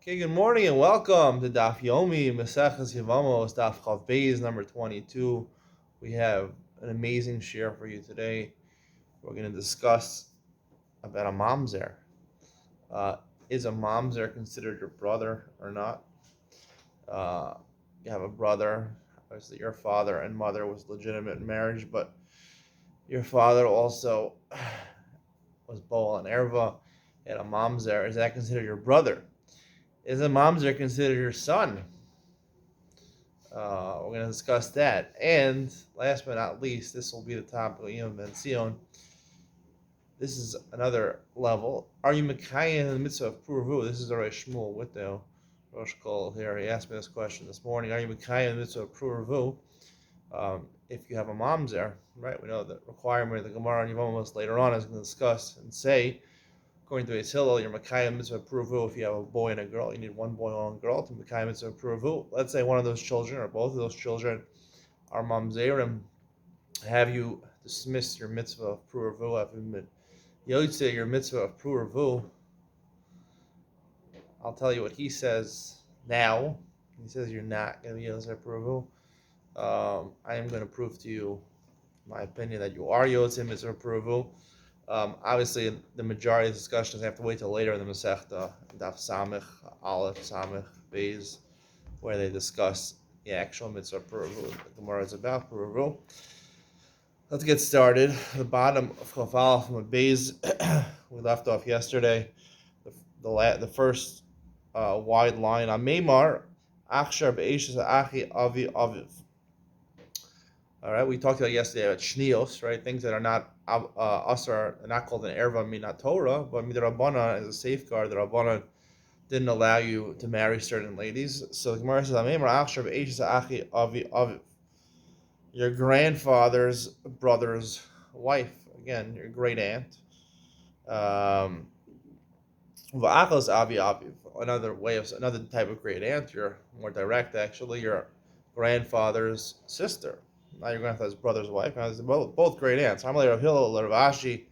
Okay, good morning and welcome to Daf Yomi, Maseches Yevamos, Daf Chav Beis, number 22. We have an amazing share for you today. We're going to discuss about a mamzer. Is a mamzer considered your brother or not? Uh, you have a brother, obviously your father and mother was legitimate marriage, but your father also was Boal and Erva, and a mamzer. Is that considered your brother? Is a mamzer considered your son? We're going to discuss that. And last but not least, this will be the topic of Yom Ben Sion. This is another level. Are you Mekayim in the mitzvah of Puravu? This is Rosh Shmuel with the Rosh Kol here. He asked me this question this morning. Are you Mekayim in the mitzvah of Puravu? If you have a mamzer, right? We know the requirement of the Gemara and Yevamos later on is going to discuss and say, according to Beis Hillel, you're Mekayim mitzvah pruvu. If you have a boy and a girl, you need one boy and one girl to Mekayim mitzvah pruvu. Let's say one of those children or both of those children are mamzerim. Have you dismissed your mitzvah of pruvu? Have you yotze your mitzvah of pruvu? I'll tell you what he says now. He says you're not going to be yotze pruvu. I am going to prove to you, my opinion, that you are yotze mitzvah pruvu. Obviously, the majority of the discussions have to wait till later in the Masechta, Daf Samech, Aleph, Samech, Beis, where they discuss the actual mitzvah Puravu. The Gemara is about Puravu. Let's get started. The bottom of Chafal from a Beis we left off yesterday. The first wide line on Meimar, Achshar be'eshes Achi Avi Aviv. All right, we talked about yesterday about shnios, right? Things that are not asar, are not called an erva minat Torah, but midrabanan is a safeguard. The Rabbanan didn't allow you to marry certain ladies. So the Gemara says, achi avi aviv. Your grandfather's brother's wife, again, your great aunt. V'achos avi aviv. Another type of great aunt. You're more direct, actually. Your grandfather's sister. Not your grandfather's brother's wife. Both great aunts. Amalei Rav Hillel, Rav Ashi.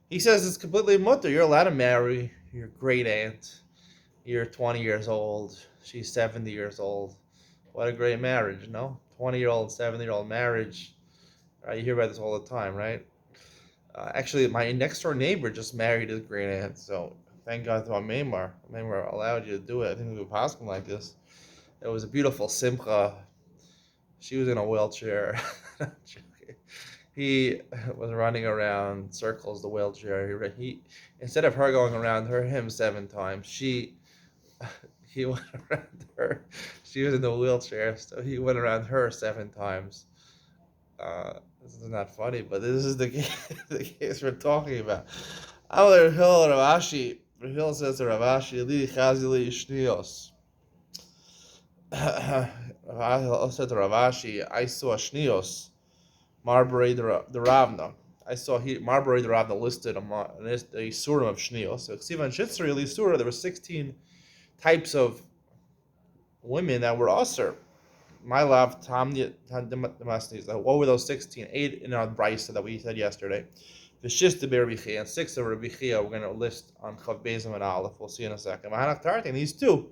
He says it's completely mutter. You're allowed to marry your great aunt. You're 20 years old. She's 70 years old. What a great marriage, no? 20-year-old, 70-year-old marriage. You hear about this all the time, right? Actually, my next-door neighbor just married his great aunt, so thank God to our Maimar. Maimar allowed you to do it. I think we would pass him like this. It was a beautiful simcha. She was in a wheelchair. He was running around circles the wheelchair. He instead of her going around him 7 times, he went around her. She was in the wheelchair, so he went around her 7 times. This is not funny, but this is the case we're talking about. Amar Hill Rav Ashi. Hill says to Rav Ashi, "Li chazili shnios." I said to Rav Ashi, I saw shnios, Marbury the Ravna. I saw Marbury the Ravna listed among the Surim of shnios. So Ksivan Shitzri Lisura, there were 16 types of women that were usher. My love, what were those 16? 8 in our Brisa that we said yesterday. The Shista Berbichi and 6 of Rabbi Chia we're going to list on Chav Bezim and Aleph. We'll see in a second. And these 2,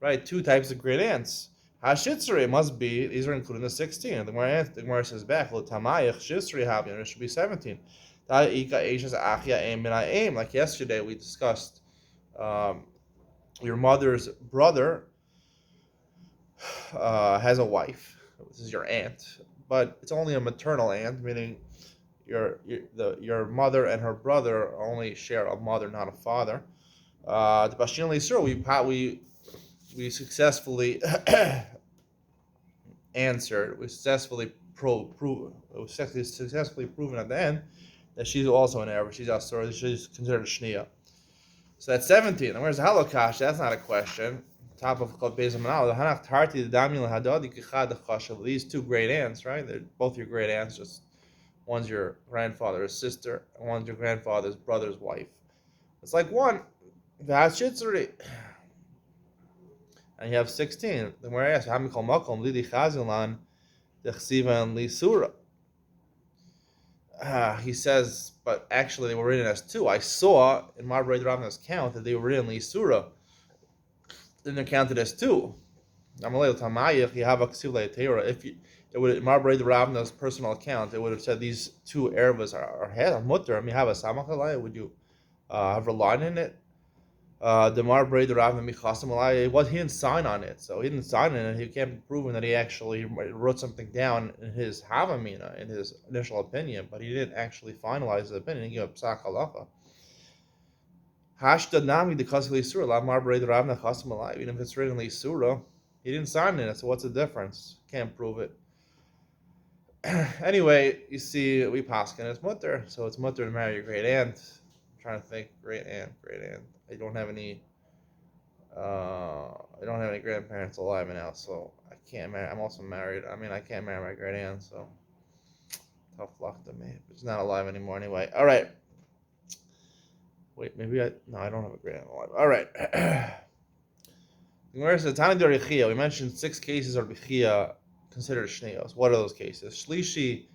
right? 2 types of great ants. Hashitzri must be, these are included in the 16. The Gemara says back, there should be 17. Like yesterday we discussed, your mother's brother has a wife. This is your aunt, but it's only a maternal aunt, meaning your mother and her brother only share a mother, not a father. The Bashin Lisur, we successfully answered. We successfully proven at the end that she's also an Arab. She's also she's considered a shnia. So that's 17. And where's the halokash? That's not a question. Top of Bezim Manal. The Hanach Tarti the Damiel Hadadi Kichad the these 2 great aunts, right? They're both your great aunts. Just one's your grandfather's sister, and one's your grandfather's brother's wife. It's like one. And you have 16. Then where I ask, how many makom lidi chazilan dechsivan lisura? He says, but actually they were written as 2. I saw in Marbury Ravna's count that they were written lisura. then they're counted as two. If you, it would Marbury the Ravna's personal account, it would have said these two ervas are mutter. I mean, have a samachalai. Would you have a line in it? The Marbury the Ravna michasim alai. What he didn't sign on it, so he didn't sign on it. He can't be proven that he actually wrote something down in his havamina, in his initial opinion, but he didn't actually finalize the opinion. He gave psak halacha. Hashda nami the kasli surah la Marbury the Ravna chasim alai. Even if it's written in surah, he didn't sign it. So what's the difference? Can't prove it. Anyway, you see, we paskin it's mutter, so it's mutter to marry your great aunt. I'm trying to think, great aunt. I don't have any. I don't have any grandparents alive now, so I can't marry. I'm also married. I mean, I can't marry my great aunt, so tough luck to me. But she's not alive anymore anyway. All right. Wait, maybe I don't have a great aunt alive. All right. We mentioned 6 cases of bichia considered shneos. What are those cases? Shlishi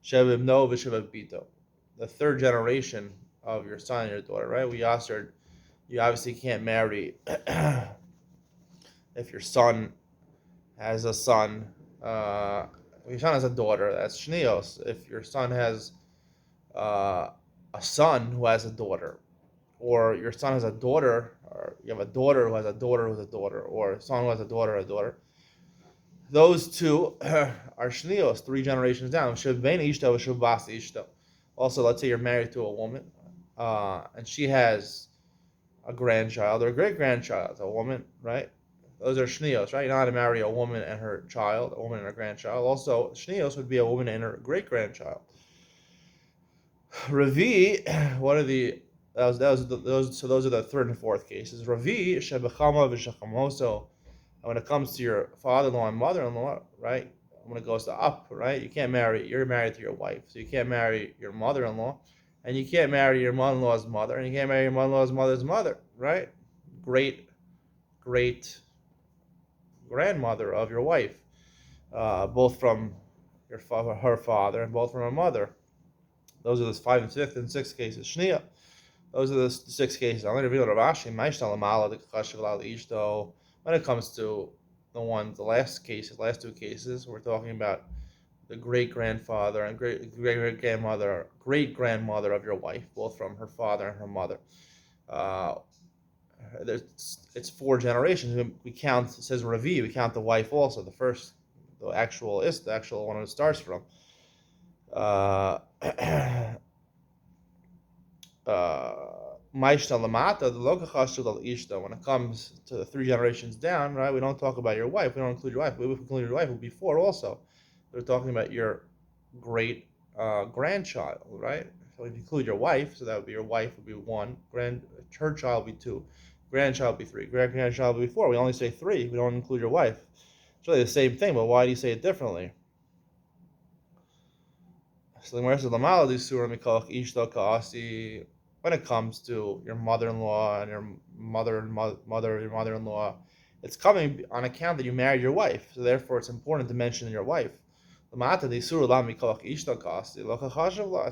shevim no v'shevim bito. The third generation of your son and your daughter, right? We asked her, you obviously can't marry if your son has a son. If your son has a daughter, that's shneos. If your son has a son who has a daughter, or your son has a daughter, or you have a daughter who has a daughter who's a daughter, or a son who has a daughter, those two are shneos, 3 generations down. Also, let's say you're married to a woman, and she has a grandchild or a great-grandchild, a woman, right? Those are shneos, right? You're not going to marry a woman and her child, a woman and her grandchild. Also, shneos would be a woman and her great-grandchild. Ravi, what are the those are the 3rd and 4th cases. Ravi shebechama v'shechamoso. When it comes to your father-in-law and mother-in-law, right? When it goes to up, right? You're married to your wife, so you can't marry your mother-in-law, and you can't marry your mother-in-law's mother, and you can't marry your mother-in-law's mother's mother, right? Great grandmother of your wife, both from her father, and both from her mother. Those are the 5th and 5th and 6th cases. Shnia. Those are the 6 cases. When it comes to the last 2 cases, we're talking about the great-grandfather and great-grandmother of your wife, both from her father and her mother. It's 4 generations. We count, it says Ravi, we count the wife also, the actual one it starts from. Mishna lamata, the lokachashul al ishta. When it comes to the 3 generations down, right? We don't talk about your wife. We don't include your wife. If we include your wife, it would be 4 also. We're talking about your great grandchild, right? So if you include your wife, so that would be your wife would be 1, her child would be 2, grandchild would be 3, great-grandchild would be 4. We only say 3. We don't include your wife. It's really the same thing, but why do you say it differently? So the Gemara says, "Lamala di surah mikolach ishta kaasi." When it comes to your mother-in-law and your mother-in-law, it's coming on account that you married your wife. So therefore, it's important to mention your wife. It's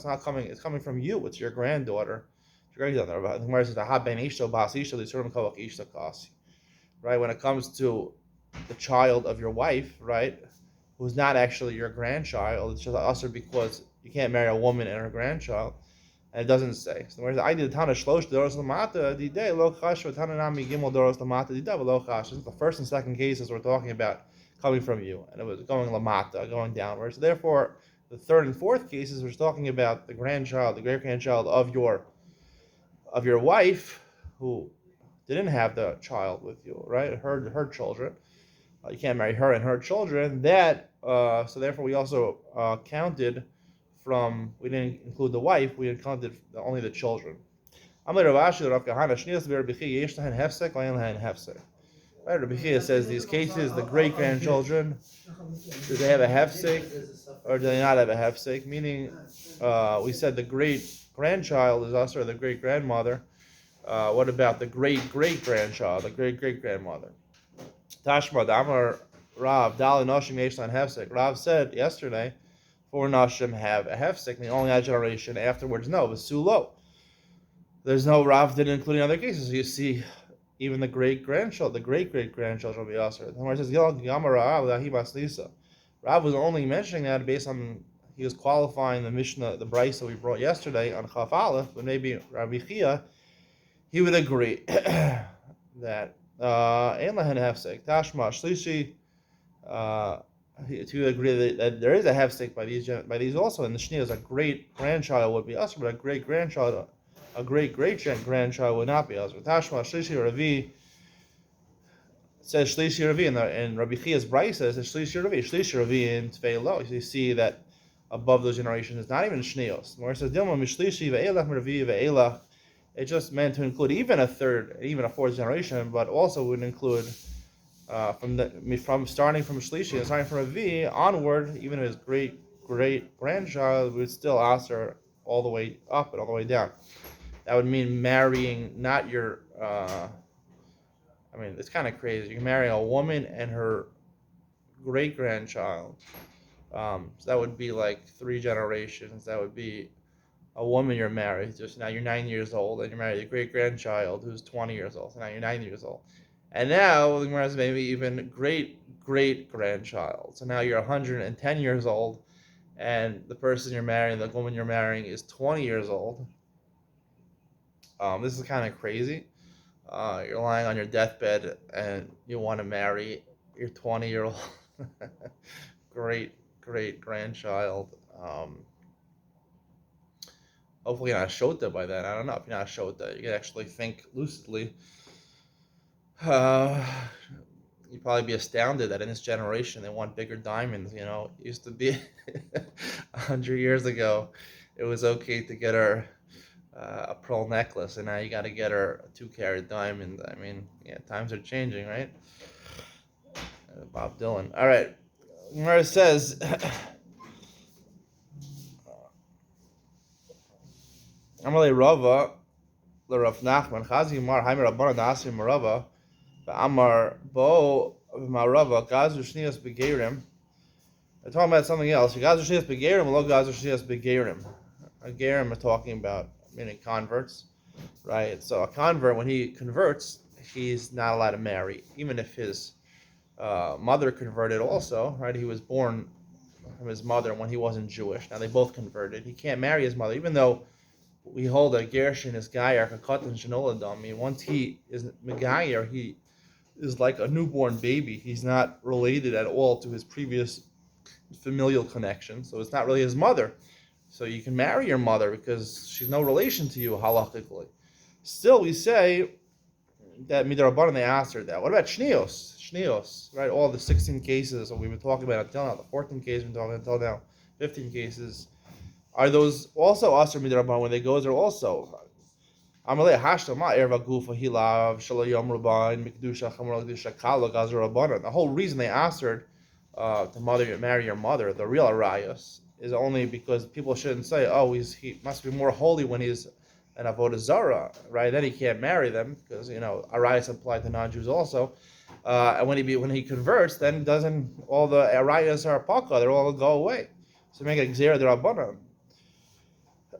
not coming. It's coming from you. It's your granddaughter. Right? When it comes to the child of your wife, right, who's not actually your grandchild, it's just usher because you can't marry a woman and her grandchild. And it doesn't say. So whereas I did Tana Shlosh Doros Lamata Dide Lo Chash Tana Nami Gimel Doros Lamata Dide Lo Chash. The 1st and 2nd cases we're talking about coming from you, and it was going Lamata, going downwards. So therefore, the 3rd and 4th cases we're talking about the grandchild, the great grandchild of your wife, who didn't have the child with you, right? Her children. You can't marry her and her children. So therefore, we also counted. We didn't include the wife, we counted only the children. Right, Rabbi Chia says these cases, the great-grandchildren, do they have a hefsek or do they not have a hefsek? Meaning, we said the great-grandchild is also the great-grandmother. What about the great-great-grandchild, the great-great-grandmother? Tashma Damar Rav, Dali Noshim Yeshlan hefsek. Rav said yesterday, 4 Nashim have a hefsek, the only generation afterwards, no, it was Sulo. There's no Rav didn't include any other cases. So you see, even the great-grandchildren, the great-great-grandchildren will be usher. The Gemara says, Rav was only mentioning that based on, he was qualifying the Mishna, the Bryce that we brought yesterday on Chaf Aleph, but maybe Rabbi Chia, he would agree that Ein Lahen Hefsek, Tashma, Shlishi, to agree that there is a hefsek by these also, and the Shnia is a great-grandchild would be usher, but a great-grandchild, a great-great-grandchild would not be usher. Tashma, Shlishi, Ravi, says Shlishi Ravi, and Rabbi Chia's Bryce says Shlishi Ravi in Tvei Lo. You see that above those generations is not even Shnios. Where it says Dilma Mishlishi ve'elach Ravi ve'elach, it just meant to include even a third, even a fourth generation, but also would include from starting from Shlishi and starting from Ravi onward, even his great-great-grandchild would still answer all the way up and all the way down. That would mean marrying not your it's kind of crazy. You can marry a woman and her great-grandchild. So that would be like 3 generations. That would be a woman you're married. Just now you're 9 years old, and you're married a great-grandchild who's 20 years old. So now you're 9 years old. And now the Gemara is maybe even great-great-grandchild. So now you're 110 years old, and the person you're marrying, the woman you're marrying, is 20 years old. This is kind of crazy. You're lying on your deathbed and you want to marry your 20-year-old great-great-grandchild. Hopefully you're not shota by then. I don't know. If you're not shota, you can actually think lucidly. You'd probably be astounded that in this generation they want bigger diamonds. It used to be 100 years ago, it was okay to get her a pearl necklace, and now you got to get her a 2-carat diamond. Times are changing, right? Bob Dylan. All right. Gemara says, Amalei Rava, the Rav Nachman, Chazi Mar Haimer Rabbana Nasi Marava, Amar Bo Marava Gazu Shnias Begerim. They're talking about something else. Gazu Shnias Begerim, Lo Gazu Shnias Begerim. Gerim are talking about meaning converts, right? So a convert, when he converts, he's not allowed to marry, even if his mother converted also, right? He was born from his mother when he wasn't Jewish. Now they both converted. He can't marry his mother, even though we hold a Gershon is Gayer, a Katan Shanoladam. Once he is Megayer, he is like a newborn baby. He's not related at all to his previous familial connection, so it's not really his mother. So you can marry your mother because she's no relation to you halachically. Still, we say that midrabanan they asked her that. What about shnios? Shnios, right? All the 16 cases that we've been talking about until now, the 14 cases we've been talking until now, 15 cases. Are those also asr midrabanan when they go there also? Amalei hashtama erva gufa hilav shalayom rabban mikdusha chamor l'kedusha kala gazer rabbanan. The whole reason they asked her to marry your mother, the real arayos, is only because people shouldn't say, he must be more holy when he's an avodah zara, right? Then he can't marry them because arayos apply to non-Jews also. And when he converts, then doesn't all the arayos are paka? They all go away. So make a gzera d'rabbanan.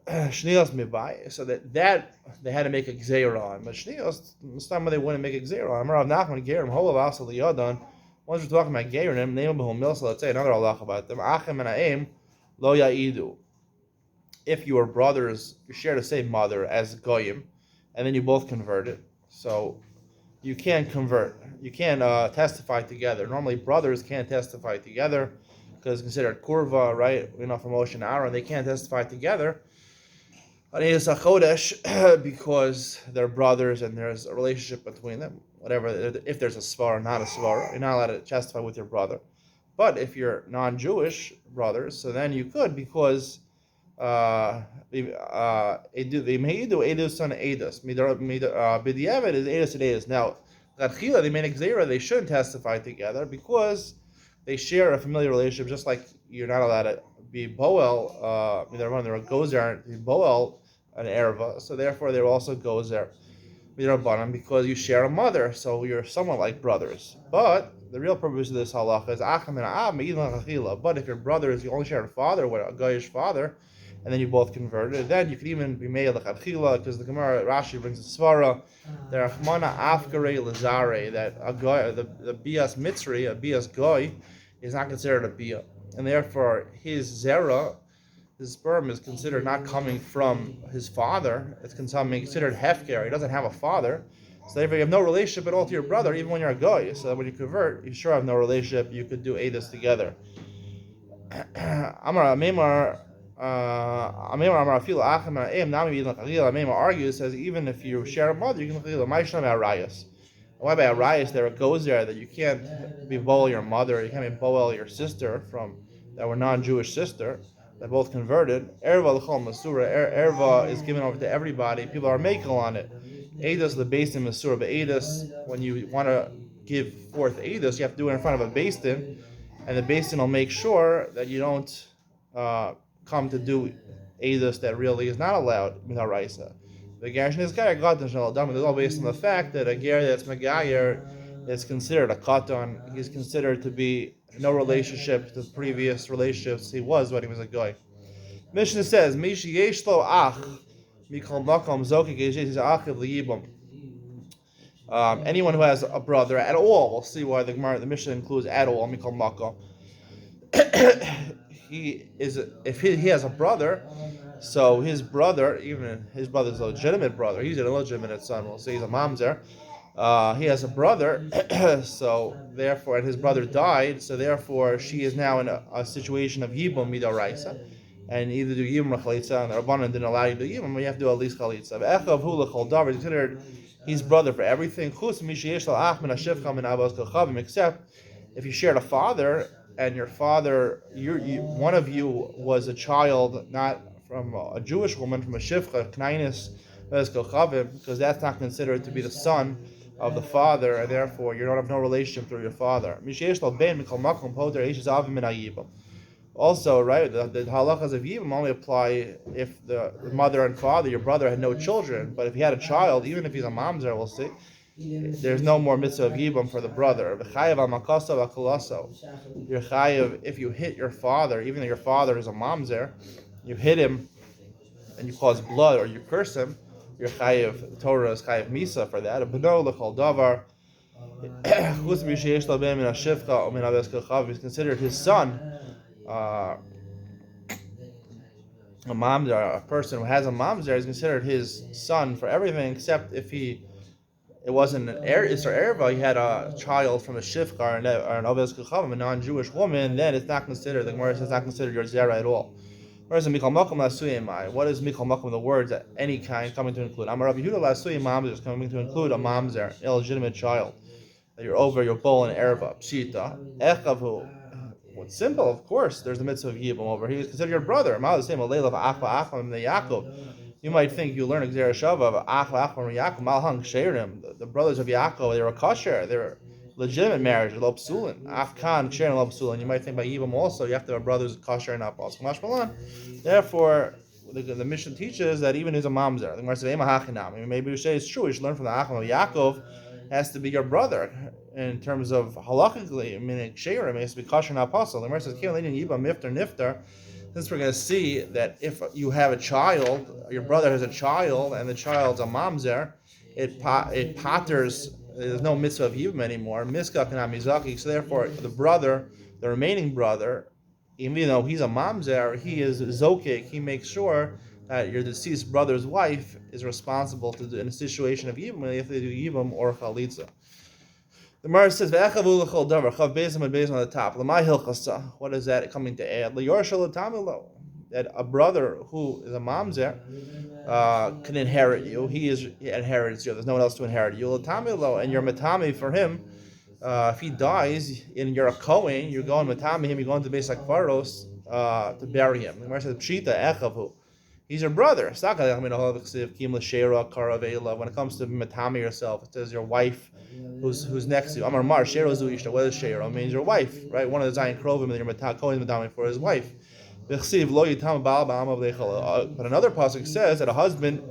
Shnios mibai, so that they had to make a gzera on. But shnios, this time they wouldn't make a gzera on. Rav Nachman gerim holav asal liyadan. Once we're talking about gerim, name b'hom milsa. Let's say another halach about them. Achem and aim lo ya'idu. If you were brothers, you share the same mother as goyim, and then you both converted, so you can't convert. You can't testify together. Normally, brothers can't testify together because it's considered kurva, right? From Moshe and Aaron, they can't testify together. Because they're brothers and there's a relationship between them. Whatever, if there's a svar or not a svar, you're not allowed to testify with your brother. But if you're non-Jewish brothers, so then you could, because they may do edus on edus. B'diavad is edus and edus. Now, Gatchila, they made a gzera, they shouldn't testify together because they share a familiar relationship, just like you're not allowed to be boel, they're a gozer, be boel, an erva, so therefore there also gozer, because you share a mother, so you're somewhat like brothers. But the real purpose of this halacha is acham and av me'ilan chachila. But if your brothers, you only share a father with a goyish father, and then you both converted. Then you could even be made l'chadchila, because the Gemara Rashi brings a svara, the Rachmana afkarei lazare, that a goy, the bias mitzri, a bias goy, is not considered a bia, and therefore his zera, his sperm, is considered not coming from his father. It's considered hefker. He doesn't have a father, so therefore you have no relationship at all to your brother, even when you're a goy. So when you convert, you sure have no relationship. You could do edus together. Amar Amemar argues, says even if you share a mother, you can Mishna arayas. Why by arayas there it goes there that you can't be boel your mother, you can't be boel your sister from that were non-Jewish sister that both converted. Erva l'chol masura. Erva is given over to everybody. People are makel on it. Eidos the beis din masura, but eidos, when you want to give forth eidos, you have to do it in front of a beis din, and the beis din will make sure that you don't come to do eidos that really is not allowed without raisa. The garishn is guy got is all based on the fact that a ger that's megayer is considered a katan. He's considered to be no relationship to the previous relationships he was when he was a guy. Mishna says, Mishi yeshlo ach mikol makom zoki gejiz achiv liyibam. Anyone who has a brother at all, we'll see why the Mishnah includes at all mikol makom. If he has a brother, so his brother, even his brother's a legitimate brother, he's an illegitimate son. We'll say he's a mamzer. He has a brother, so therefore, and his brother died, so therefore she is now in a situation of yibum midaraisa, and either do yibum or chalitza, and the Rabbanan didn't allow you to do yibum, but you have to do at least chalitza. Echav hu l'chol davar is considered his brother for everything. Chus misheyesh la'ach min hashivcha min avos kochavim, except if you shared a father, and your father, one of you was a child not from a Jewish woman, from a shivcha, knainis, because that's not considered to be the son of the father, and therefore you don't have no relationship through your father. Also, right, the halachas of yibum only apply if the mother and father, your brother, had no children. But if he had a child, even if he's a mamzer, we'll see, there's no more mitzvah of yibum for the brother. You're chayav if you hit your father, even though your father is a mamzer, you hit him and you cause blood or you curse him, you're chayav. The Torah is chayav misa for that. He's considered his son. A mamzer, a person who has a mamzer, is considered his son for everything except if it wasn't an erva, he had a child from a shifcha or an oves kechavim, a non-Jewish woman, then it's not considered. The Gemara says it's not considered your zera at all. Whereas mikol makom lasuyimai, what is mikol makom? The words at any kind coming to include. Amar Rabbi Yehuda lasuyim mamzer is coming to include a mamzer, an illegitimate child that you're over your bowl and erva pshita echavu. What's simple, of course. There's the mitzvah of yibum over. He is considered your brother. Mal the same a leil of achva achva the Yaakov. You might think you learn Gzera Shava of achva achva from Yaakov. Malhang sheirim. The brothers of Yaakov, they were kosher. They were legitimate marriage, lo psulin. Afkan sharing lo psulin. You might think by yibum also you have to have brothers kosher and not also mashmalan. Therefore, the Mishnah teaches that even is a mamzer. The Gemara says ema. Maybe you say it's true. You should learn from the achva of Yaakov. Has to be your brother in terms of halachically, meaning sheirim, it has to be kosher and apostle. The Gemara says yibam mifter nifter. Since we're going to see that if you have a child, your brother has a child, and the child's a mamzer, it patters. There's no mitzvah of yibam anymore. Miska kana mizaki. So therefore, the brother, the remaining brother, even though he's a mamzer, he is zokik. He makes sure that your deceased brother's wife is responsible to do in a situation of yibam if they do yibam or chalitza. The Gemara says, "Ve'echavu l'chol davar chav bezim and bezim on the top." L'may hilchasa. What is that coming to add? L'yorshel l'tamilo. That a brother who is a mamzer can inherit you. He inherits you. There's no one else to inherit you. L'tamilo, and you're matami for him. If he dies and you're a kohen, you're going matami him. You're going to Beis Hakvaros to bury him. The Gemara says, "Pshita echavu." He's your brother. When it comes to matami yourself, it says your wife who's next to you. Amar Mar Shero Zu Ishta. What is Shero? It means your wife, right? One of the Zion Krovim and your Kohen matami for his wife. But another pasuk says that a husband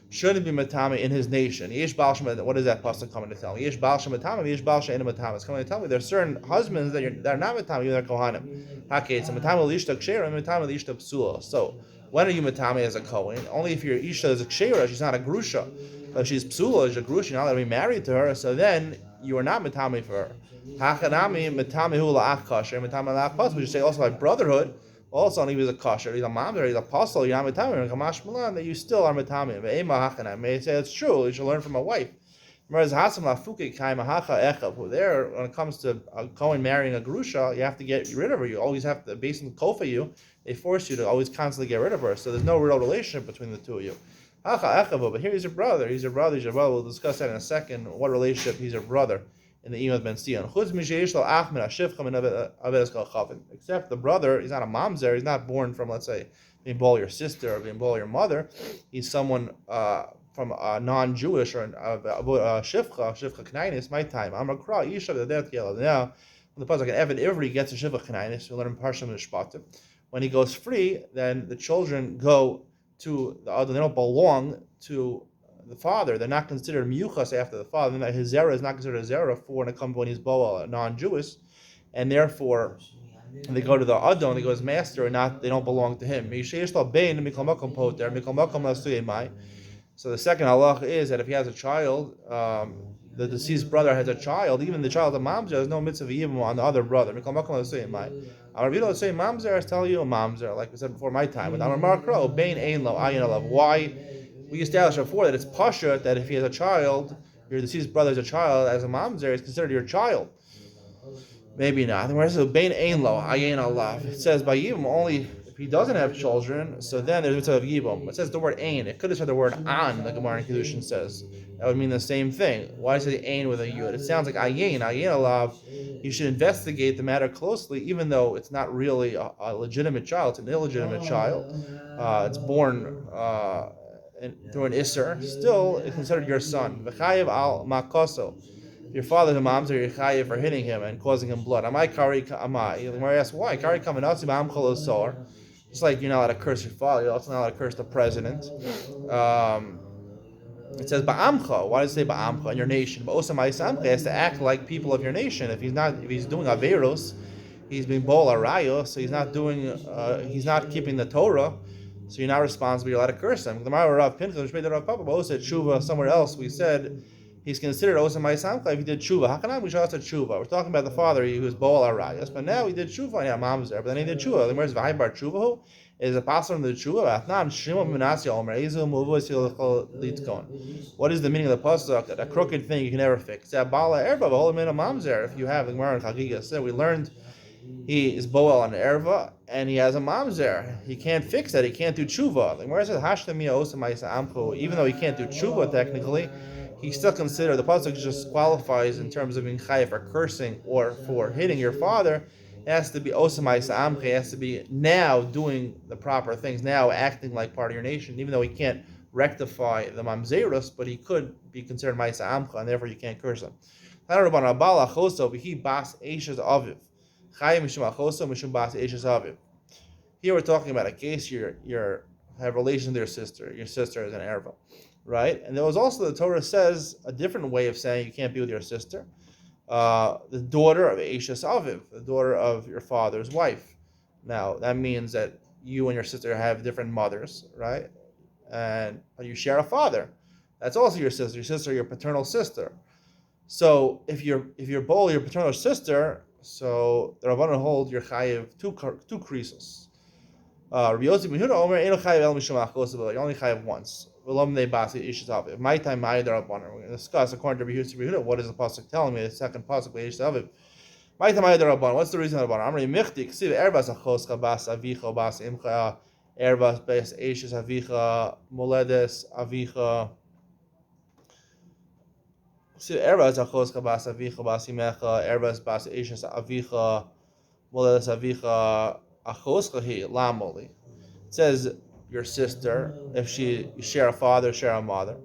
shouldn't be matami in his nation. What is that pasuk coming to tell me? Yesh Baal Shem matami, yesh Baal She'ena matami. It's coming to tell me there's certain husbands that are not matami, they're kohanim. Hakei, it's matami l'ishta kshera and matami l'ishta psula. So When are you matame as a Kohen? Only if your Isha is a Kshera, she's not a Grusha. But if she's Psula, she's a Grusha, you're not allowed to be married to her, so then you are not matame for her. Hachanami matame hu la'ach kasher, matame la'ach pas, we should say also by brotherhood, also if he's a kasher, he's a mamzer, he's a apostle, you're not matame, kamash malan, that you still are matame. Ve'ema hachanami, may say it's true, you should learn from a wife. Whereas hasam lafuke kaima hacha echav, there, when it comes to a Kohen marrying a Grusha, you have to get rid of her, you always have to, based on kofa you, they force you to always constantly get rid of her, so there's no real relationship between the two of you. But here he's your brother. We'll discuss that in a second. What relationship he's your brother in the Imad Ben Sion. Except the brother, he's not a mamzer. He's not born from, let's say, being bol your sister or being bol your mother. He's someone from a non-Jewish or shivcha knainis. My time. I'm a kra isha v'det yelad. Now, when the pasuk Evan Ivri gets a shivcha knainis, we learn in Parsha Mishpatim. When he goes free, then the children go to the other, they don't belong to the father. They're not considered miyuchas after the father. His zera is not considered a zera for when he's boel, non-Jewish, and therefore they go to the adon, they go as master, and they don't belong to him. So the second halach is that if he has a child, the deceased brother has a child, even the child of mamzer, there's no mitzvah yivum on the other brother. If you don't say mamzer, I tell you a mamzer, like we said before my time. Why? We established before that it's pasha that if he has a child, your deceased brother has a child, as a mamzer, it's considered your child. Maybe not. Whereas bein ein lo ayin alav, it says by yivum only if he doesn't have children. So then there's mitzvah of yivum. It says the word ein. It could have said the word an, like Gemara in Kiddushin says. That would mean the same thing. Why is it ein with a yud? It sounds like ayin alav. You should investigate the matter closely, even though it's not really a legitimate child. It's an illegitimate child. It's born through an isser. Still, it's considered your son. V'chayev al makoso. Your father's a mamzer, you're chayev for hitting him and causing him blood. Amai kari amai. The Gemara asks why. Kari kamanatzi ba'am kolosor. Just like you're not allowed to curse your father, you're also not allowed to curse the president. It says ba'amcha. Why does it say ba'amcha in your nation? But also ma'asamcha has to act like people of your nation. If he's doing averos, he's being bol arayo, so he's not keeping the Torah. So you're not responsible. You're allowed to curse him. The Gemara Rav Pinchas, Rav Papa, but also tshuva somewhere else. We said he's considered also ma'asamcha if he did tshuva. How can we should ask tshuva? We're talking about the father who was bol arayos, but now he did tshuva. Yeah, mom's there, but then he did tshuva. The Gemara is v'haybar tshuva. Is a pastor from the tshuva? What is the meaning of the pasuk? A crooked thing you can never fix. If you have the Gemara in Chagiga said we learned he is boel on erva and he has a mamzer. He can't fix that. He can't do tshuva. The Gemara says even though he can't do tshuva technically, he's still considered. The pasuk just qualifies in terms of being chayav for cursing or for hitting your father. It has to be osamai sa'amche. It has to be now doing the proper things, now acting like part of your nation, even though he can't rectify the mamzerus, but he could be considered ma'isa amcha, and therefore you can't curse him. Here we're talking about a case you have relations with your sister. Your sister is an erva, right? And there was also, the Torah says a different way of saying you can't be with your sister. The daughter of Eishes Aviv, the daughter of your father's wife. Now, that means that you and your sister have different mothers, right? But you share a father. That's also your sister, your paternal sister. So if you're both your paternal sister, so the Rabbanan hold your chayiv two krisos. Rabbi Yossi ben Yehuda Omer eno chayiv el mishum achos, you only chayiv once. My time, my We're going to discuss according to Rabbi Yehuda what is the pasuk telling me. The second pasuk by Eish Aviv. My time, my Rabbanan. What's the reason of Rabbanan? Amri michti ksiv erbas achos bas avicha bas imcha erbas bas Eish avicha moledes avicha. Ksiv erbas achos bas avicha bas imecha erbas bas Eish avicha moledes avicha achos hi lamoli. It says your sister, if you share a father, share a mother.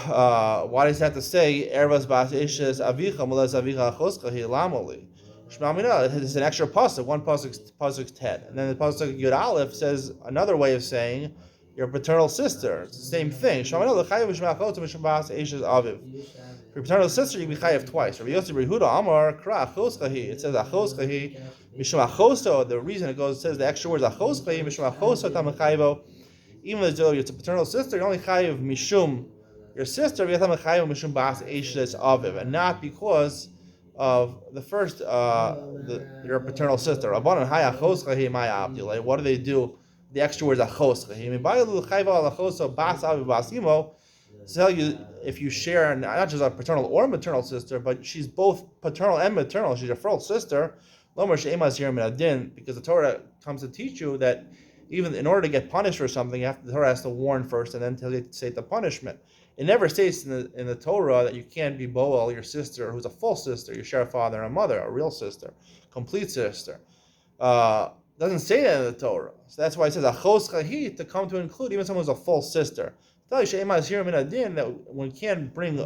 Why does that have to say Ervas Bas Ishes Avicha Mulas Avicha Choska Hi Lamoli? Shmamina, it's an extra pasuk. One pasuk's 10, and then the pasuk Yud Aleph says another way of saying your paternal sister. It's the same thing. Shmamina l'chayiv b'shmachot b'shmbas Ishes Aviv. For your paternal sister, you can be chayiv twice. Rabbi Yossi Rehuda Amar Kra Achos Chahi. It says Achos Chahi Mishum Achoso. The reason it says the extra words Achos Chahi Mishum Achoso Tam Chayivo. Even though it's a paternal sister, you're only chayiv Mishum your sister. V'yatam Chayiv Mishum Bas Eishes Aviv, and not because of the first your paternal sister. Rabbanan Hay Achos Chahi May Abdi. Like, what do they do? The extra words Achos Chahi. Mibayilu Chayiv Al Achoso Bas Aviv Bas Imo. Tell you if you share not just a paternal or maternal sister, but she's both paternal and maternal. She's your full sister. Because the Torah comes to teach you that even in order to get punished for something, the Torah has to warn first and then state the punishment. It never states in the Torah that you can't be Boel, your sister, who's a full sister. You share a father and a mother, a real sister, complete sister. Doesn't say that in the Torah. So that's why it says Achos Chahi to come to include even someone who's a full sister. Tell you that when you can't bring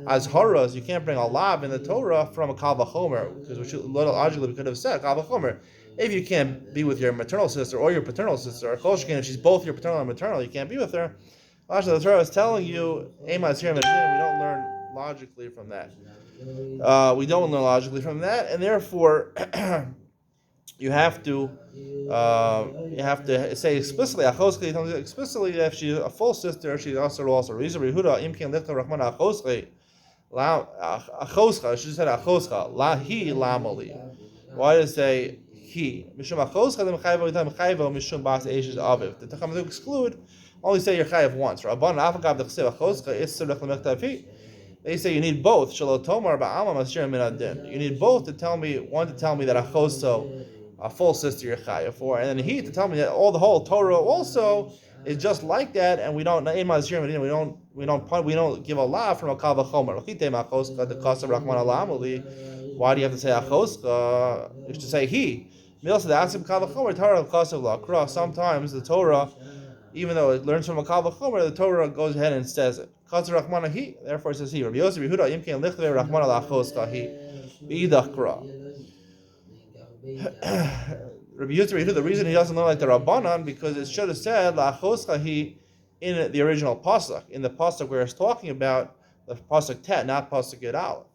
as haras, you can't bring a lav in the Torah from a kal v'chomer, because logically we could have said kal v'chomer. If you can't be with your maternal sister or your paternal sister, or if she's both your paternal and maternal, you can't be with her. Actually, the Torah is telling you, we don't learn logically from that. We don't learn logically from that, and therefore you have to say explicitly explicitly that if she's a full sister, she's also. She said achoscha la hi lamali. Why does it say he? Mishum achoscha dem chayvo itam chayvo mishum bas eishes aviv. To come to exclude, only say you're chayav once. Rabban afagav dechsev achoscha is tzurech lemechtafi. They say you need both. Shalot tomar ba'alma mashirim min adin. You need both to tell me that achoso, a full sister you're chayav for, and then he to tell me that the whole Torah also is just like that, and we don't give a law from a kal v'chomer. Why do you have to say achoscha? You should say he. Sometimes the Torah, even though it learns from a kal v'chomer, the Torah goes ahead and says it. Therefore it says he. Rabbi Yossi Yehuda imkein lichve rachmana la'achoscha he. B'idach kra. Rabbi Yossi, the reason he doesn't learn like the Rabbanan, because it should have said la'achoscha he in the original pasuk, in the pasuk where it's talking about the pasuk tet, not pasuk yud aleph.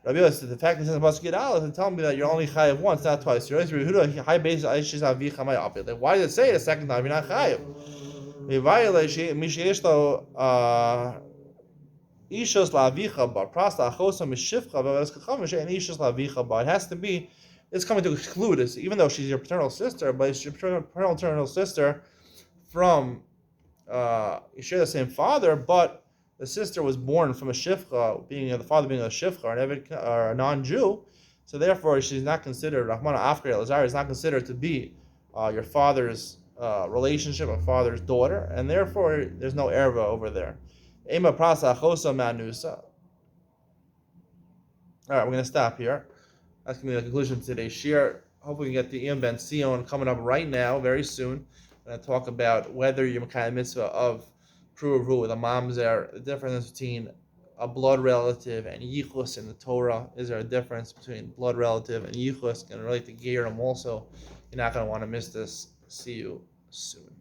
Rabbi Yossi, the fact that it says pasuk yud aleph is telling me that you're only chayav once, not twice. Why does it say it a second time? You're not chayav. Ishos la'avicha bar pras la'achosa mishivcha v'veskacham and ishos la'avicha bar. It has to be. It's coming to exclude us, even though she's your paternal sister, but it's your paternal sister from you share the same father, but the sister was born from a shivcha, the father being a shivcha or a non-Jew, so therefore she's not considered Rahmana Afkar Elazar is not considered to be your father's relationship, a father's daughter, and therefore there's no erva over there. Ema prasa chosa manusa. All right, we're going to stop here. That's going to be the conclusion of today's shir. Hopefully we can get the Iyam Ben Sion coming up right now, very soon. We're going to talk about whether you're Mekayim mitzvah of Pruvu with a mamzer, the difference between a blood relative and yichus in the Torah. Is there a difference between blood relative and yichus? Going to relate to Gerim also. You're not going to want to miss this. See you soon.